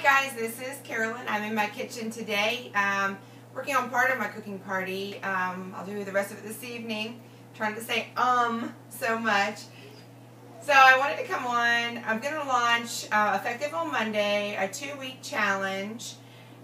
Hi guys, this is Carolyn. I'm in my kitchen today working on part of my cooking party. I'll do the rest of it this evening. Trying to say so much. So I wanted to come on. I'm going to launch effective on Monday a 2-week challenge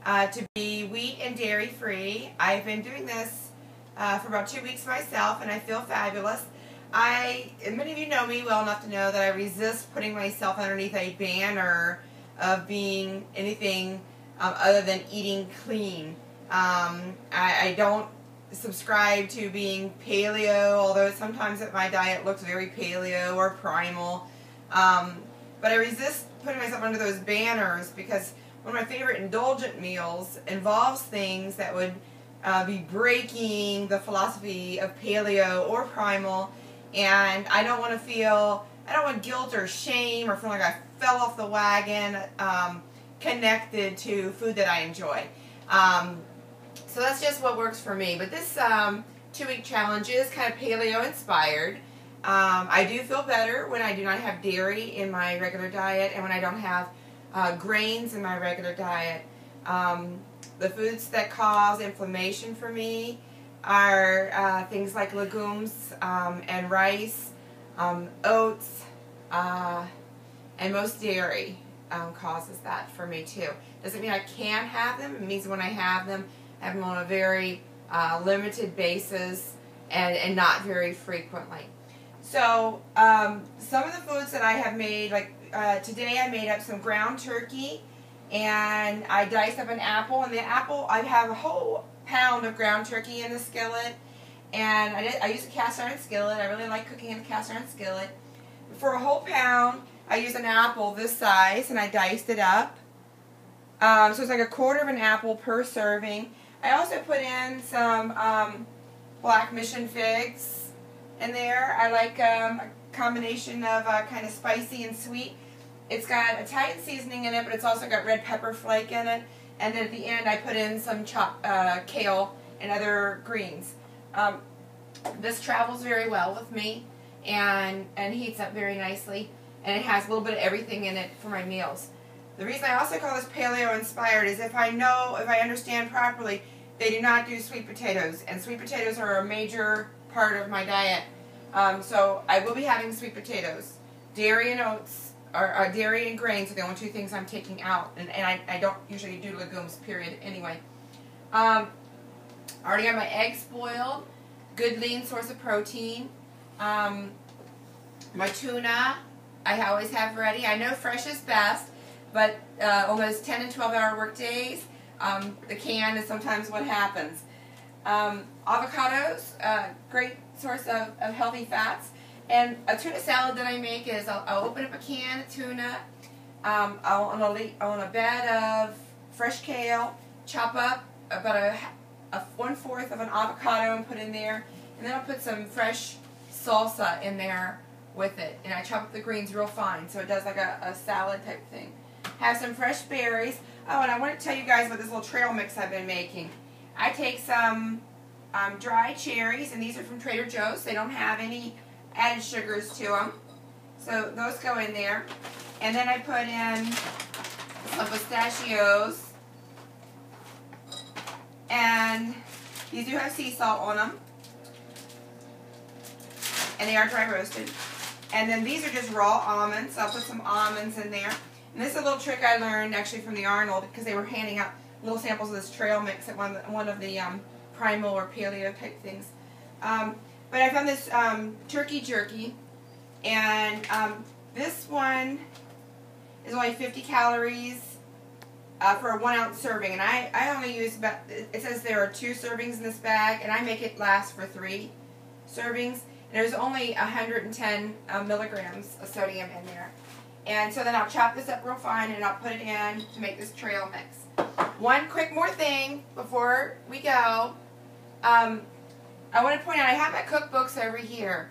to be wheat and dairy free. I've been doing this for about 2 weeks myself and I feel fabulous. Many of you know me well enough to know that I resist putting myself underneath a banner of being anything other than eating clean. I don't subscribe to being paleo, although sometimes my diet looks very paleo or primal. But I resist putting myself under those banners because one of my favorite indulgent meals involves things that would be breaking the philosophy of paleo or primal, and I don't want guilt or shame or feel like I fell off the wagon connected to food that I enjoy. So that's just what works for me. But this 2-week challenge is kind of paleo inspired. I do feel better when I do not have dairy in my regular diet and when I don't have grains in my regular diet. The foods that cause inflammation for me are things like legumes and rice, oats, and most dairy causes that for me too. Doesn't mean I can't have them. It means when I have them on a very limited basis and not very frequently. So some of the foods that I have made, like today I made up some ground turkey and I diced up an apple. And the apple, I have a whole pound of ground turkey in the skillet, and I use a cast iron skillet. I really like cooking in a cast iron skillet. For a whole pound, I used an apple this size, and I diced it up. So it's like 1/4 of an apple per serving. I also put in some black mission figs in there. I like a combination of kind of spicy and sweet. It's got Italian seasoning in it, but it's also got red pepper flake in it. And then at the end, I put in some chopped kale and other greens. This travels very well with me and heats up very nicely. And it has a little bit of everything in it for my meals. The reason I also call this paleo inspired is if I understand properly, they do not do sweet potatoes. And sweet potatoes are a major part of my diet. So I will be having sweet potatoes. Dairy and oats, or dairy and grains are the only 2 things I'm taking out. And I don't usually do legumes, period, anyway. I already got my eggs boiled. Good lean source of protein. My tuna, I always have ready. I know fresh is best, but on those 10 and 12-hour work days, the can is sometimes what happens. Avocados, great source of healthy fats. And a tuna salad that I make is I'll open up a can of tuna, on a bed of fresh kale, chop up about a 1/4 of an avocado and put in there, and then I'll put some fresh salsa in there with it, and I chop up the greens real fine so it does like a salad type thing. Have some fresh berries. Oh, and I want to tell you guys about this little trail mix I've been making. I take some dry cherries, and these are from Trader Joe's. They don't have any added sugars to them, so those go in there. And then I put in some pistachios, and these do have sea salt on them, and they are dry roasted. And then these are just raw almonds, so I'll put some almonds in there. And this is a little trick I learned actually from the Arnold, because they were handing out little samples of this trail mix at one of the primal or paleo type things. But I found this turkey jerky, and this one is only 50 calories for a 1-ounce serving. And I only use about, it says there are 2 servings in this bag, and I make it last for 3 servings. And there's only 110 milligrams of sodium in there. And so then I'll chop this up real fine, and I'll put it in to make this trail mix. One quick more thing before we go. I want to point out I have my cookbooks over here,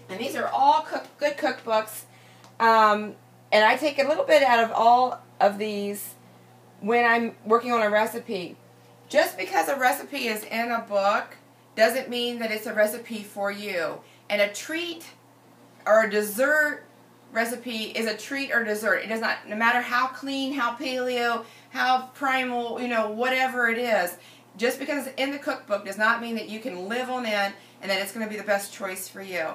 and these are all good cookbooks, and I take a little bit out of all of these when I'm working on a recipe. Just because a recipe is in a book doesn't mean that it's a recipe for you. And a treat or a dessert recipe is a treat or dessert. It does not, no matter how clean, how paleo, how primal, you know, whatever it is, just because it's in the cookbook does not mean that you can live on in and that it's going to be the best choice for you.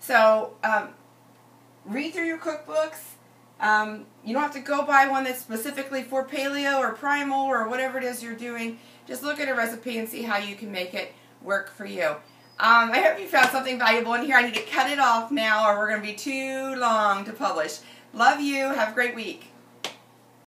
So read through your cookbooks. You don't have to go buy one that's specifically for paleo or primal or whatever it is you're doing. Just look at a recipe and see how you can make it work for you. I hope you found something valuable in here. I need to cut it off now or we're going to be too long to publish. Love you. Have a great week.